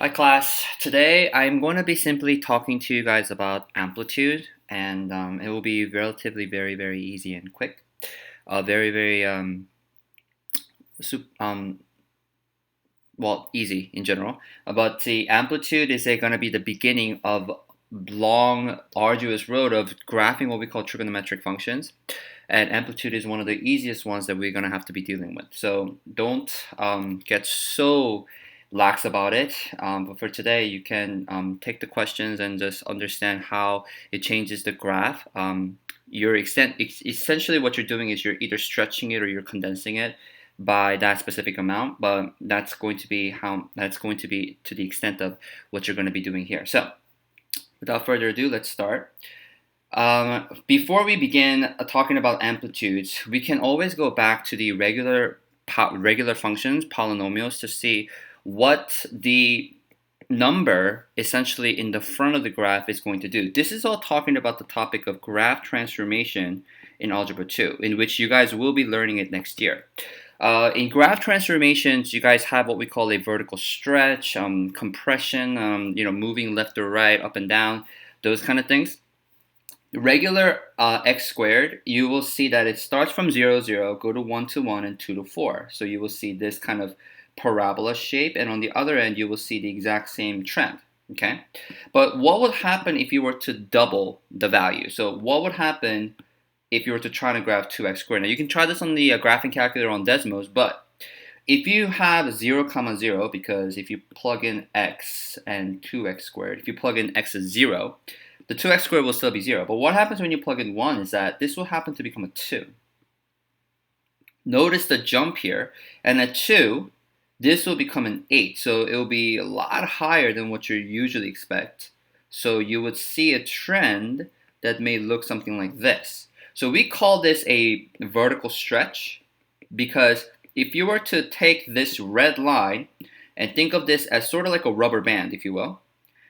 Hi class, today I'm going to be simply talking to you guys about amplitude and it will be relatively very easy and quick. Very sup- um, well, easy in general. But the amplitude is going to be the beginning of long arduous road of graphing what we call trigonometric functions. And amplitude is one of the easiest ones that we're going to have to be dealing with. So don't get so lax about it. But for today, you can take the questions and just understand how it changes the graph. Essentially what you're doing is you're either stretching it or you're condensing it by that specific amount, but that's going to be to the extent of what you're going to be doing here. So without further ado, let's start. Before we begin talking about amplitudes, we can always go back to the regular functions, polynomials, to see what the number essentially in the front of the graph is going to do. This is all talking about the topic of graph transformation in Algebra 2, in which you guys will be learning it next year. In graph transformations, you guys have what we call a vertical stretch, compression, moving left or right, up and down, those kind of things. Regular x squared, you will see that it starts from 0, 0, go to 1 to 1, and 2 to 4. So you will see this kind of parabola shape, and on the other end, you will see the exact same trend. Okay, but what would happen if you were to double the value? So what would happen if you were to try to graph 2x squared? Now you can try this on the graphing calculator on Desmos, but if you have 0, 0, because if you plug in x and 2x squared, if you plug in x as 0, the 2x squared will still be 0. But what happens when you plug in 1 is that this will happen to become a 2. Notice the jump here, and at 2, this will become an 8. So it will be a lot higher than what you usually expect. So you would see a trend that may look something like this. So we call this a vertical stretch because if you were to take this red line and think of this as sort of like a rubber band, if you will,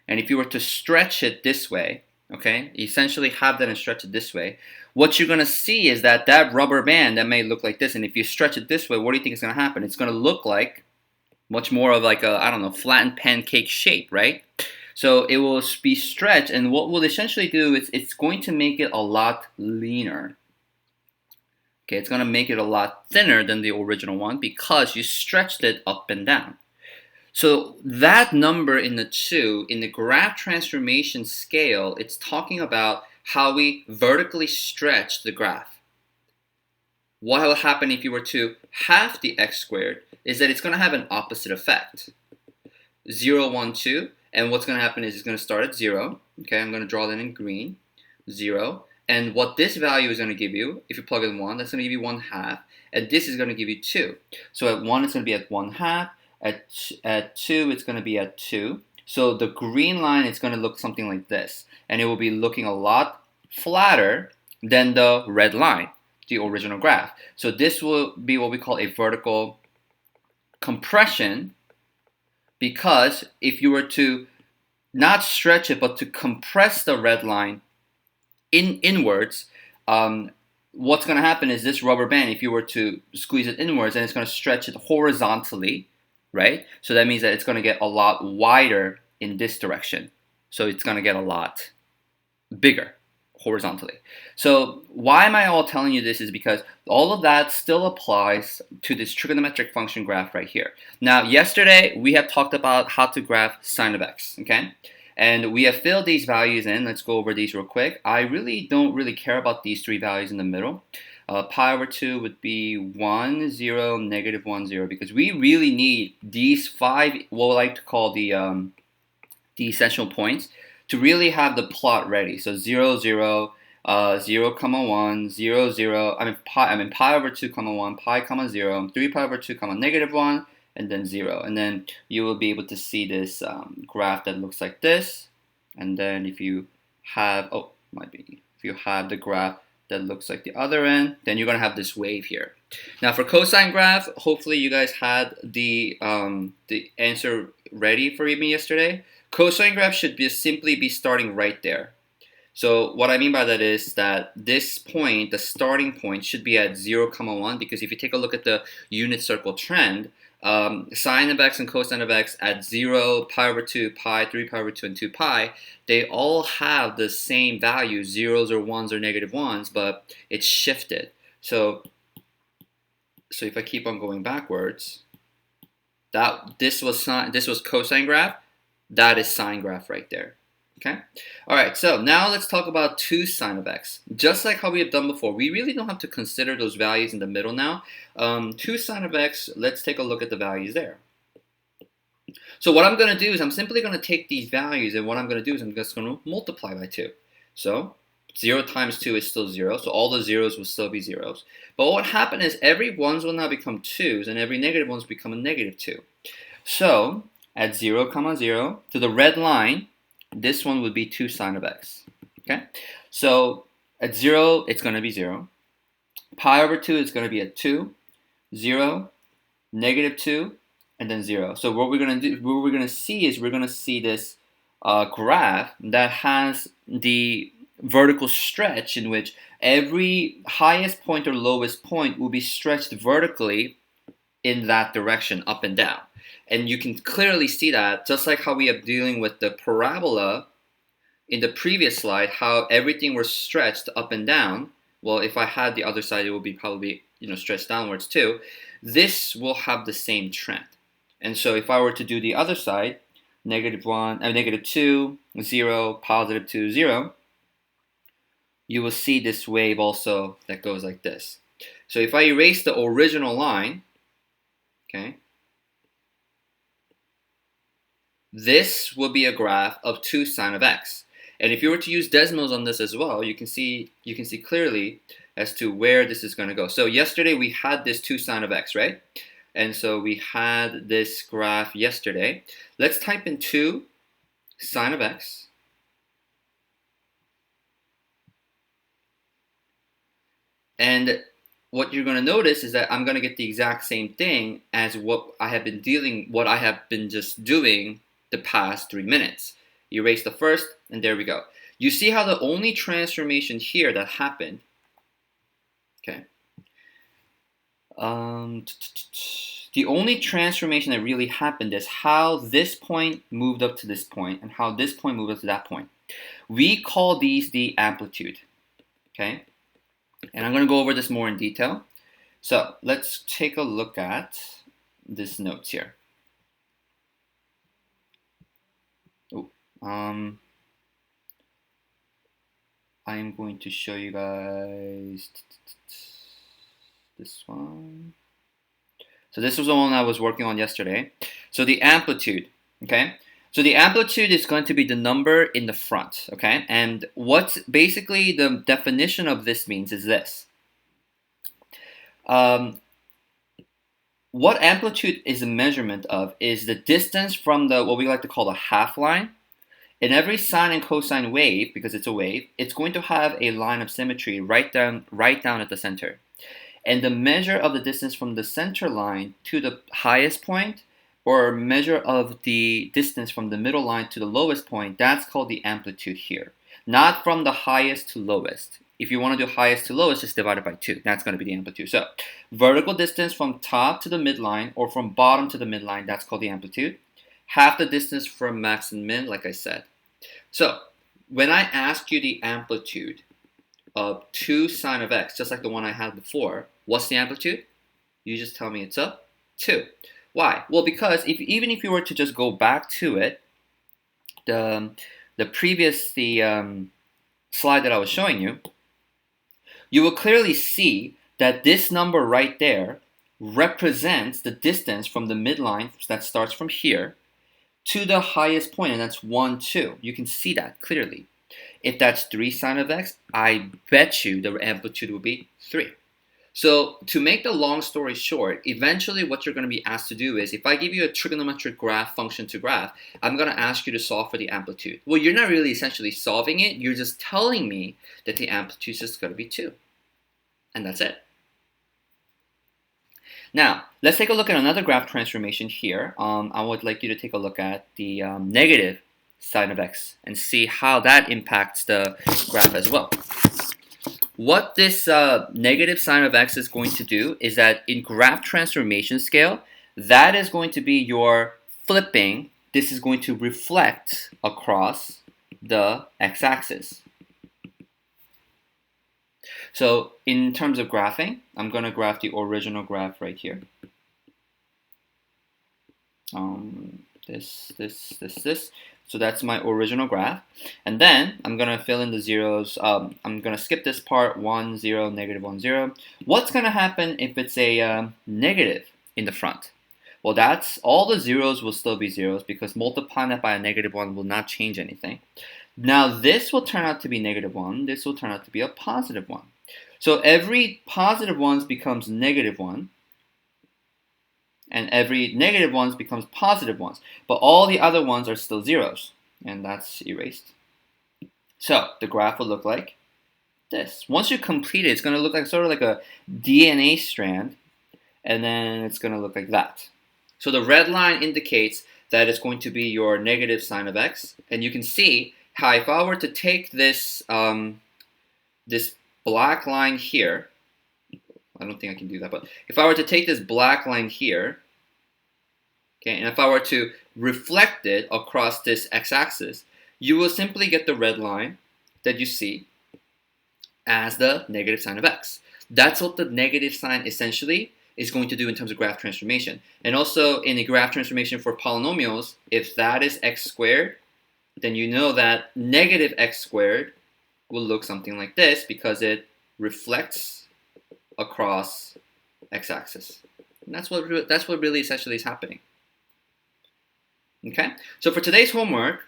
and if you were to stretch it this way, okay, essentially have that and stretch it this way, what you're going to see is that that rubber band that may look like this, and if you stretch it this way, what do you think is going to happen? It's going to look like much more of like a, I don't know, flattened pancake shape, right? So it will be stretched, and what we'll essentially do is it's going to make it a lot leaner. Okay, it's going to make it a lot thinner than the original one because you stretched it up and down. So that number in the 2, in the graph transformation scale, it's talking about how we vertically stretch the graph. What will happen if you were to half the x squared is that it's going to have an opposite effect. 0, 1, 2, and what's going to happen is it's going to start at 0. Okay, I'm going to draw that in green. 0. And what this value is going to give you, if you plug in 1, that's going to give you 1 half. And this is going to give you 2. So at 1, it's going to be at 1 half. At 2, it's going to be at 2. So the green line is going to look something like this. And it will be looking a lot flatter than the red line, the original graph. So this will be what we call a vertical compression, because if you were to not stretch it but to compress the red line inwards, what's going to happen is this rubber band, if you were to squeeze it inwards, and it's going to stretch it horizontally, right? So that means that it's going to get a lot wider in this direction. So it's going to get a lot bigger horizontally. So why am I all telling you this is because all of that still applies to this trigonometric function graph right here. Now, yesterday we have talked about how to graph sine of x, okay? And we have filled these values in. Let's go over these real quick. I really don't care about these 3 values in the middle. Pi over 2 would be 1, 0, negative 1, 0, because we really need these 5, what we like to call the essential points, to really have the plot ready. So 0, 0, 0, comma 1, 0, 0, pi over 2, comma 1, pi, comma 0, 3 pi over 2, comma negative 1, and then 0. And then you will be able to see this graph that looks like this. And then if you have, if you have the graph that looks like the other end, then you're going to have this wave here. Now for cosine graph, hopefully you guys had the answer ready for me yesterday. Cosine graph should simply be starting right there. So what I mean by that is that this point, the starting point, should be at 0, 1, because if you take a look at the unit circle trend, sine of x and cosine of x at 0, pi over 2, pi, 3 pi over 2, and 2 pi, they all have the same value, zeros or ones or negative ones, but it's shifted. So if I keep on going backwards, this was cosine graph, that is sine graph right there. Okay. All right. So now let's talk about 2 sine of x. Just like how we have done before, we really don't have to consider those values in the middle now. 2 sine of x. Let's take a look at the values there. So what I'm going to do is I'm simply going to take these values, and what I'm going to do is I'm just going to multiply by 2. So 0 times 2 is still 0, so all the zeros will still be zeros. But what happened is every ones will now become 2s, and every negative ones become a negative 2. So at 0, 0, to the red line, this one would be 2 sine of x. Okay, so at 0, it's going to be 0. Pi over 2 is going to be at 2, 0, negative 2, and then 0. So what we're going to see is we're going to see this graph that has the vertical stretch in which every highest point or lowest point will be stretched vertically in that direction, up and down. And you can clearly see that, just like how we are dealing with the parabola in the previous slide, how everything was stretched up and down. Well, if I had the other side, it would be probably stretched downwards too. This will have the same trend. And so if I were to do the other side, negative 2, 0, positive 2, 0, you will see this wave also that goes like this. So if I erase the original line, okay, this will be a graph of 2 sine of x. And if you were to use decimals on this as well, you can see clearly as to where this is going to go. So yesterday we had this 2 sine of x, right? And so we had this graph yesterday. Let's type in 2 sine of x. And what you're going to notice is that I'm going to get the exact same thing as what I have been just doing the past 3 minutes. Erase the first, and there we go. You see how the only transformation here that happened, okay, the only transformation that really happened is how this point moved up to this point and how this point moved up to that point. We call these the amplitude, okay? And I'm going to go over this more in detail. So let's take a look at this notes here. I'm going to show you guys this one. So this was the one I was working on yesterday. So the amplitude, okay? So the amplitude is going to be the number in the front, okay? And what's basically the definition of this means is this. What amplitude is a measurement of is the distance from the what we like to call the half line. In every sine and cosine wave, because it's a wave, it's going to have a line of symmetry right down at the center. And the measure of the distance from the center line to the highest point, or measure of the distance from the middle line to the lowest point, that's called the amplitude here. Not from the highest to lowest. If you want to do highest to lowest, just divide it by 2. That's going to be the amplitude. So vertical distance from top to the midline, or from bottom to the midline, that's called the amplitude. Half the distance from max and min, like I said. So when I ask you the amplitude of 2 sine of x, just like the one I had before, what's the amplitude? You just tell me it's a 2. Why? Well, because even if you were to just go back to it, the previous slide that I was showing you, you will clearly see that this number right there represents the distance from the midline that starts from here to the highest point, and that's 1, 2. You can see that clearly. If that's 3 sine of x, I bet you the amplitude will be 3. So to make the long story short, eventually what you're going to be asked to do is, if I give you a trigonometric graph function to graph, I'm going to ask you to solve for the amplitude. Well, you're not really essentially solving it. You're just telling me that the amplitude is just going to be 2. And that's it. Now, let's take a look at another graph transformation here. I would like you to take a look at the negative sine of x and see how that impacts the graph as well. What this negative sine of x is going to do is that in graph transformation scale, that is going to be your flipping. This is going to reflect across the x-axis. So in terms of graphing, I'm going to graph the original graph right here. This. So that's my original graph. And then I'm going to fill in the zeros. I'm going to skip this part, 1, 0, negative 1, 0. What's going to happen if it's a negative in the front? Well, that's all the zeros will still be zeros because multiplying that by a negative 1 will not change anything. Now this will turn out to be negative 1. This will turn out to be a positive 1. So every positive 1 becomes negative 1. And every negative 1 becomes positive 1. But all the other ones are still zeros. And that's erased. So the graph will look like this. Once you complete it, it's going to look like sort of like a DNA strand. And then it's going to look like that. So the red line indicates that it's going to be your negative sine of x. And you can see how if I were to take this, this black line here, I don't think I can do that, but if I were to take this black line here, okay, and if I were to reflect it across this x-axis, you will simply get the red line that you see as the negative sine of x. That's what the negative sign essentially is going to do in terms of graph transformation. And also in a graph transformation for polynomials, if that is x squared, then you know that negative x squared will look something like this because it reflects across x-axis. And that's what really essentially is happening. Okay, so for today's homework,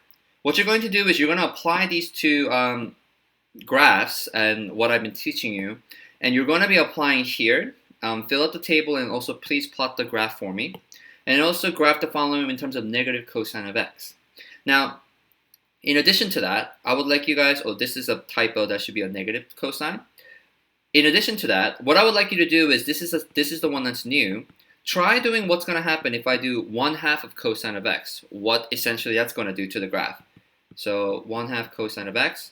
what you're going to do is you're going to apply these two graphs and what I've been teaching you, and you're going to be applying here. Fill out the table and also please plot the graph for me, and also graph the following in terms of negative cosine of x. Now, in addition to that, I would like you guys, oh, this is a typo, that should be a negative cosine. In addition to that, what I would like you to do is, this is the one that's new. Try doing what's going to happen if I do 1/2 of cosine of x. What essentially that's going to do to the graph. So 1/2 cosine of x.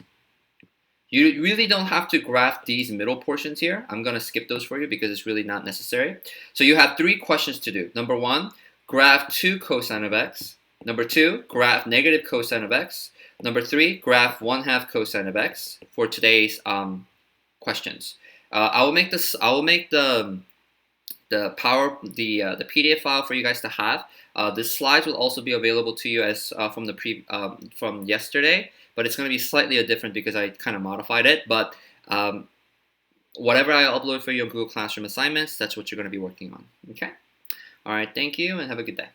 You really don't have to graph these middle portions here. I'm going to skip those for you because it's really not necessary. So you have 3 questions to do. Number 1, graph 2 cosine of x. Number 2, graph negative cosine of x. Number 3, graph 1/2 cosine of x for today's questions. I will make the PDF file for you guys to have. The slides will also be available to you as from yesterday, but it's going to be slightly different because I kind of modified it. But whatever I upload for your Google Classroom assignments, that's what you're going to be working on. Okay. All right. Thank you, and have a good day.